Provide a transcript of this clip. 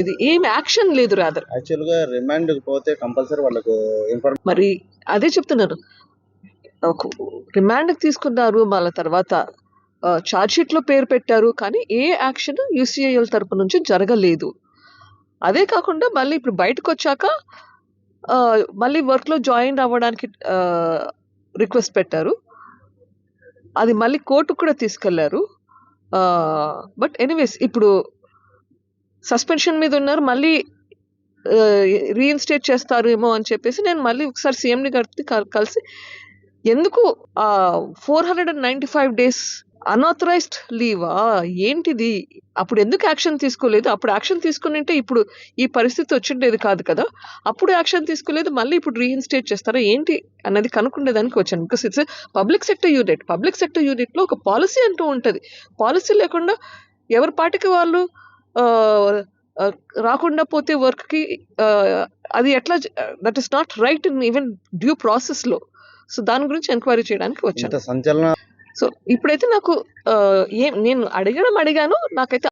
ఇది ఏం యాక్షన్ లేదు రాదర్. యాక్చువల్ గా రిమాండ్ పోతే కంపల్సరీ వాళ్ళకు మరి అదే చెప్తున్నాను, రిమాండ్ తీసుకున్నారు, మళ్ళీ తర్వాత ఛార్జ్ షీట్ లో పేరు పెట్టారు, కానీ ఏ యాక్షన్ యూసీఐఎల్ తరపు నుంచి జరగలేదు. అదే కాకుండా మళ్ళీ ఇప్పుడు బయటకు వచ్చాక మళ్ళీ వర్క్ లో జాయిన్ అవ్వడానికి రిక్వెస్ట్ పెట్టారు. అది మళ్ళీ కోర్టుకు కూడా తీసుకెళ్లారు. బట్ ఎనీవేస్ ఇప్పుడు సస్పెన్షన్ మీద ఉన్నారు, మళ్ళీ రీఇన్స్టేట్ చేస్తారేమో అని చెప్పేసి నేను మళ్ళీ ఒకసారి సీఎండి గారితో కలిసి ఎందుకు 495 days అన్ఆథరైజ్డ్ లీవా ఏంటిది, అప్పుడు ఎందుకు యాక్షన్ తీసుకోలేదు? అప్పుడు యాక్షన్ తీసుకుని ఇప్పుడు ఈ పరిస్థితి వచ్చిండేది కాదు కదా. అప్పుడు యాక్షన్ తీసుకోలేదు, మళ్ళీ ఇప్పుడు రీఇన్స్టేట్ చేస్తారా ఏంటి అన్నది కనుక్కునేదానికి వచ్చాను. Because it's public sector unit. Public sector unit లో ఒక పాలసీ అంటూ ఉంటది. పాలసీ లేకుండా ఎవరి పాటికి వాళ్ళు రాకుండా పోతే వర్క్ కి అది ఎట్లా, that is not right in even due process లో. సో దాని గురించి ఎంక్వైరీ చేయడానికి వచ్చాను. సంచలన సో ఇప్పుడైతే నాకు నేను అడిగాను, నాకైతే